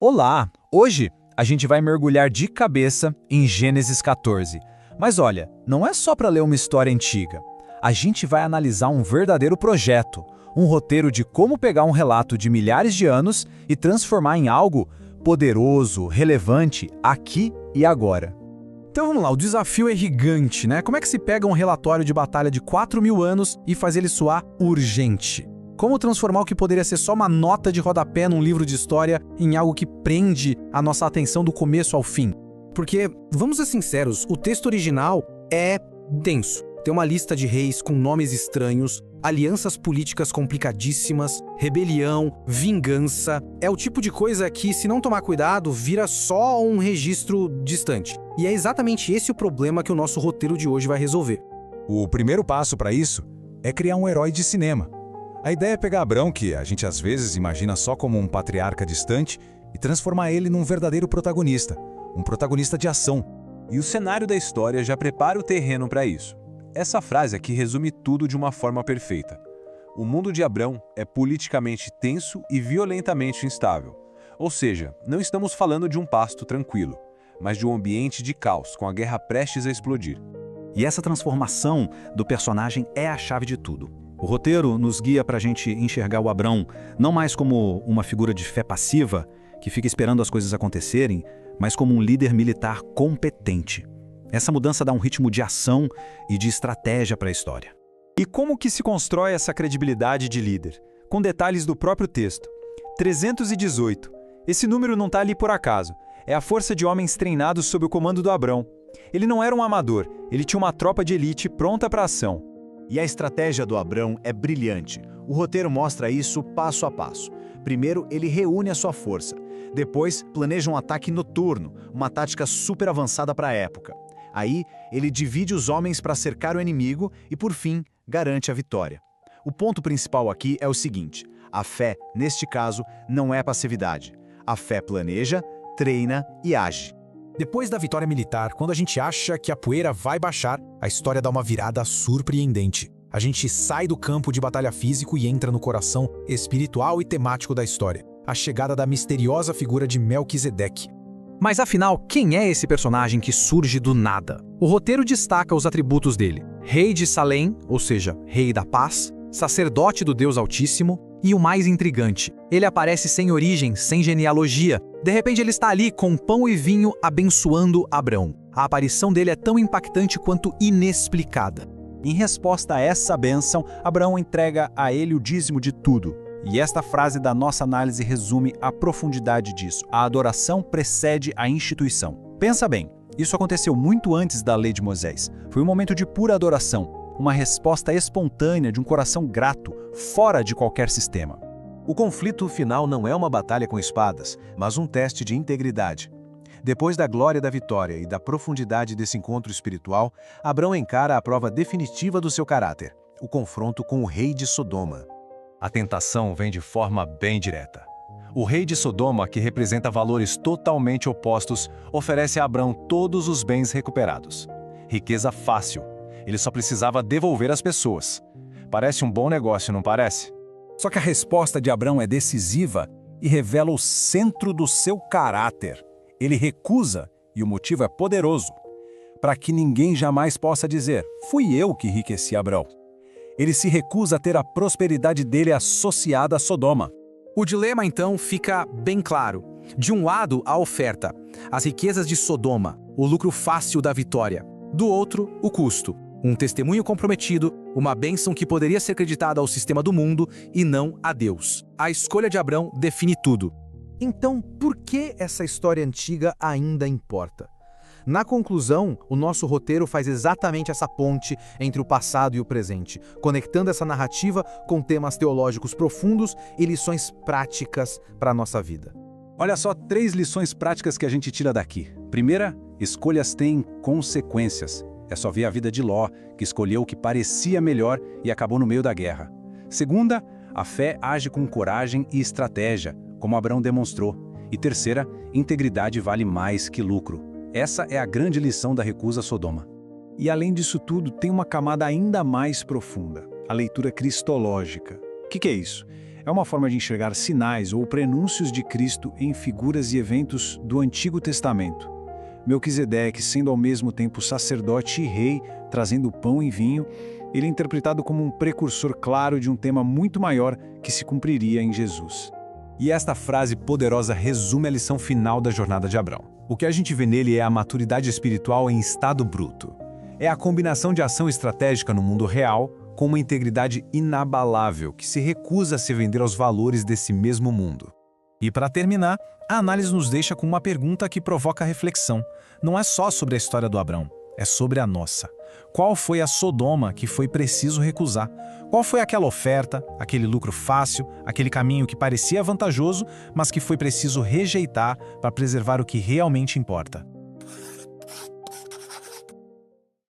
Olá! Hoje a gente vai mergulhar de cabeça em Gênesis 14. Mas olha, não é só para ler uma história antiga. A gente vai analisar um verdadeiro projeto, um roteiro de como pegar um relato de milhares de anos e transformar em algo poderoso, relevante, aqui e agora. Então vamos lá, o desafio é gigante, né? Como é que se pega um relatório de batalha de 4.000 anos e faz ele soar urgente? Como transformar o que poderia ser só uma nota de rodapé num livro de história em algo que prende a nossa atenção do começo ao fim? Porque, vamos ser sinceros, o texto original é denso. Tem uma lista de reis com nomes estranhos, alianças políticas complicadíssimas, rebelião, vingança. É o tipo de coisa que, se não tomar cuidado, vira só um registro distante. E é exatamente esse o problema que o nosso roteiro de hoje vai resolver. O primeiro passo para isso é criar um herói de cinema. A ideia é pegar Abrão, que a gente às vezes imagina só como um patriarca distante, e transformar ele num verdadeiro protagonista, um protagonista de ação. E o cenário da história já prepara o terreno para isso. Essa frase aqui resume tudo de uma forma perfeita. O mundo de Abrão é politicamente tenso e violentamente instável. Ou seja, não estamos falando de um pasto tranquilo, mas de um ambiente de caos, com a guerra prestes a explodir. E essa transformação do personagem é a chave de tudo. O roteiro nos guia para a gente enxergar o Abrão não mais como uma figura de fé passiva, que fica esperando as coisas acontecerem, mas como um líder militar competente. Essa mudança dá um ritmo de ação e de estratégia para a história. E como que se constrói essa credibilidade de líder? Com detalhes do próprio texto. 318. Esse número não está ali por acaso. É a força de homens treinados sob o comando do Abrão. Ele não era um amador, ele tinha uma tropa de elite pronta para a ação. E a estratégia do Abrão é brilhante. O roteiro mostra isso passo a passo. Primeiro, ele reúne a sua força. Depois, planeja um ataque noturno, uma tática super avançada para a época. Aí, ele divide os homens para cercar o inimigo e, por fim, garante a vitória. O ponto principal aqui é o seguinte: a fé, neste caso, não é passividade. A fé planeja, treina e age. Depois da vitória militar, quando a gente acha que a poeira vai baixar, a história dá uma virada surpreendente. A gente sai do campo de batalha físico e entra no coração espiritual e temático da história. A chegada da misteriosa figura de Melquisedeque. Mas afinal, quem é esse personagem que surge do nada? O roteiro destaca os atributos dele: rei de Salém, ou seja, rei da paz, sacerdote do Deus Altíssimo, e o mais intrigante, ele aparece sem origem, sem genealogia. De repente ele está ali com pão e vinho abençoando Abrão. A aparição dele é tão impactante quanto inexplicada. Em resposta a essa bênção, Abraão entrega a ele o dízimo de tudo. E esta frase da nossa análise resume a profundidade disso. A adoração precede a instituição. Pensa bem, isso aconteceu muito antes da lei de Moisés. Foi um momento de pura adoração, uma resposta espontânea de um coração grato, fora de qualquer sistema. O conflito final não é uma batalha com espadas, mas um teste de integridade. Depois da glória da vitória e da profundidade desse encontro espiritual, Abrão encara a prova definitiva do seu caráter, o confronto com o rei de Sodoma. A tentação vem de forma bem direta. O rei de Sodoma, que representa valores totalmente opostos, oferece a Abrão todos os bens recuperados. Riqueza fácil. Ele só precisava devolver as pessoas. Parece um bom negócio, não parece? Só que a resposta de Abrão é decisiva e revela o centro do seu caráter. Ele recusa, e o motivo é poderoso, para que ninguém jamais possa dizer: fui eu que enriqueci Abrão. Ele se recusa a ter a prosperidade dele associada a Sodoma. O dilema, então, fica bem claro. De um lado, a oferta, as riquezas de Sodoma, o lucro fácil da vitória. Do outro, o custo, um testemunho comprometido, uma bênção que poderia ser creditada ao sistema do mundo e não a Deus. A escolha de Abrão define tudo. Então, por que essa história antiga ainda importa? Na conclusão, o nosso roteiro faz exatamente essa ponte entre o passado e o presente, conectando essa narrativa com temas teológicos profundos e lições práticas para a nossa vida. Olha só 3 lições práticas que a gente tira daqui. Primeira, escolhas têm consequências. É só ver a vida de Ló, que escolheu o que parecia melhor e acabou no meio da guerra. Segunda, a fé age com coragem e estratégia, como Abrão demonstrou. E terceira, integridade vale mais que lucro. Essa é a grande lição da recusa a Sodoma. E além disso tudo, tem uma camada ainda mais profunda, a leitura cristológica. O que é isso? É uma forma de enxergar sinais ou prenúncios de Cristo em figuras e eventos do Antigo Testamento. Melquisedeque, sendo ao mesmo tempo sacerdote e rei, trazendo pão e vinho, ele é interpretado como um precursor claro de um tema muito maior que se cumpriria em Jesus. E esta frase poderosa resume a lição final da jornada de Abrão. O que a gente vê nele é a maturidade espiritual em estado bruto. É a combinação de ação estratégica no mundo real com uma integridade inabalável que se recusa a se vender aos valores desse mesmo mundo. E para terminar, a análise nos deixa com uma pergunta que provoca reflexão. Não é só sobre a história do Abrão, é sobre a nossa. Qual foi a Sodoma que foi preciso recusar? Qual foi aquela oferta, aquele lucro fácil, aquele caminho que parecia vantajoso, mas que foi preciso rejeitar para preservar o que realmente importa?